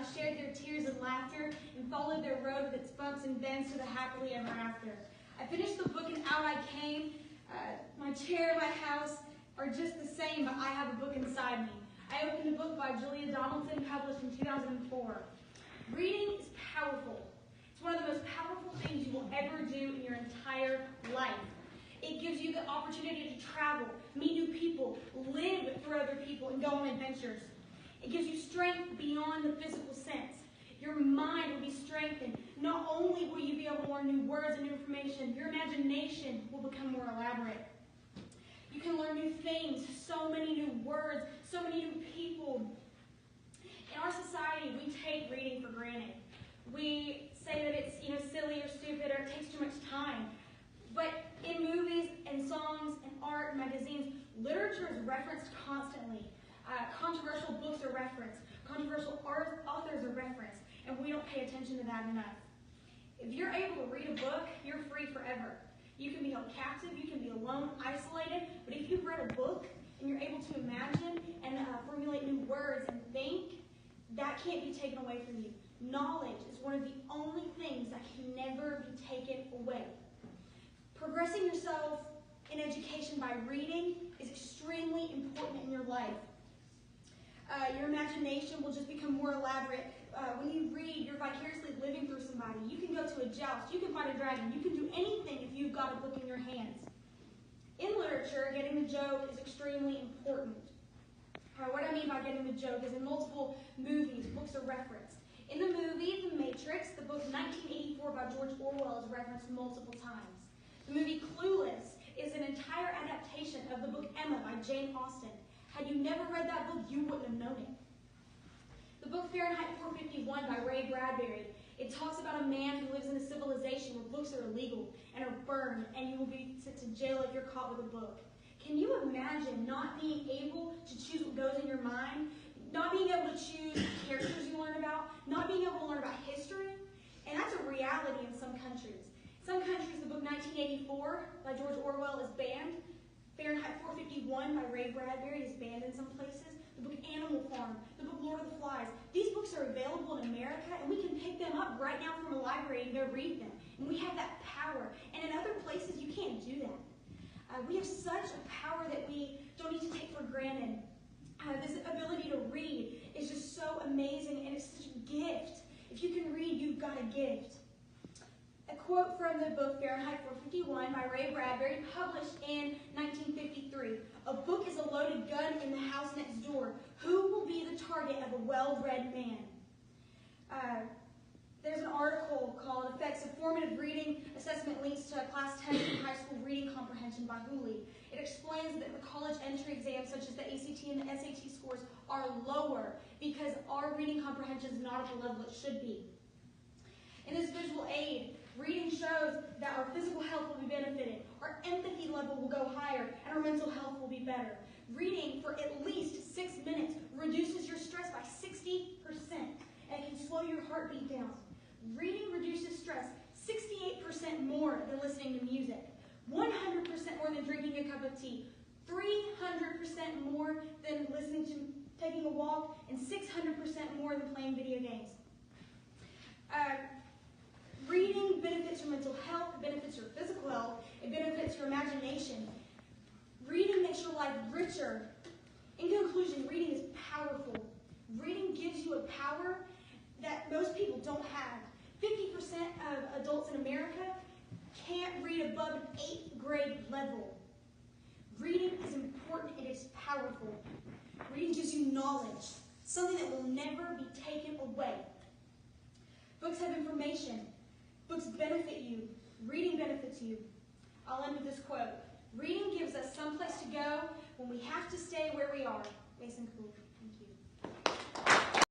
I shared their tears and laughter and followed their road with its bumps and bends to the happily ever after. I finished the book and out I came. My chair, my house are just the same, but I have a book inside me. I opened a book by Julia Donaldson, published in 2004. Reading is powerful. It's one of the most powerful things you will ever do in your entire life. It gives you the opportunity to travel, meet new people, live through other people, and go on adventures. It gives you strength beyond the physical sense. Your mind will be strengthened. Not only will you be able to learn new words and new information, your imagination will become more elaborate. You can learn new things, so many new words, so many new people. In our society, we take reading for granted. We say that it's silly or stupid or it takes too much time. But in movies and songs and art and magazines, literature is referenced constantly. Controversial books are referenced. Controversial authors are referenced. And we don't pay attention to that enough. If you're able to read a book, you're free forever. You can be held captive, you can be alone, isolated, but if you've read a book and you're able to imagine and formulate new words and think, that can't be taken away from you. Knowledge is one of the only things that can never be taken away. Progressing yourself in education by reading is extremely important in your life. Your imagination will just become more elaborate. When you read, you're vicariously living through somebody. You can go to a joust. You can fight a dragon. You can do anything if you've got a book in your hands. In literature, getting the joke is extremely important. What I mean by getting the joke is in multiple movies, books are referenced. In the movie The Matrix, the book 1984 by George Orwell is referenced multiple times. The movie Clueless is an entire adaptation of the book Emma by Jane Austen. Had you never read that book, you wouldn't have known it. The book Fahrenheit 451 by Ray Bradbury, it talks about a man who lives in a civilization where books are illegal and are burned, and you will be sent to jail if you're caught with a book. Can you imagine not being able to choose what goes in your mind, not being able to choose characters you learn about, not being able to learn about history? And that's a reality in some countries. Some countries, the book 1984 by George Orwell is banned. Fahrenheit 451 by Ray Bradbury is banned in some places. The book Animal Farm, the book Lord of the Flies. These books are available in America, and we can pick them up right now from a library and go read them. And we have that power. And in other places, you can't do that. We have such a power that we don't need to take for granted. This ability to read is just so amazing, and it's such a gift. If you can read, you've got a gift. A quote from the book Fahrenheit 451 by Ray Bradbury, published in 1953. A book is a loaded gun in the house next door. Who will be the target of a well-read man? There's an article called Effects of Formative Reading Assessment Links to a Class 10 in High School Reading Comprehension by Hooley. It explains that the college entry exams, such as the ACT and the SAT scores, are lower because our reading comprehension is not at the level it should be. In this visual aid, reading shows that our physical health will be benefited, our empathy level will go higher, and our mental health will be better. Reading for at least 6 minutes reduces your stress by 60%, and it can slow your heartbeat down. Reading reduces stress 68% more than listening to music, 100% more than drinking a cup of tea, 300% more than taking a walk, and 600% more than playing video games. Reading benefits your mental health, it benefits your physical health, it benefits your imagination. Reading makes your life richer. In conclusion, reading is powerful. Reading gives you a power that most people don't have. 50% of adults in America can't read above an 8th grade level. Reading is important, it is powerful. Reading gives you knowledge, something that will never be taken away. Books have information. Books benefit you. Reading benefits you. I'll end with this quote. Reading gives us some place to go when we have to stay where we are. Mason Cool.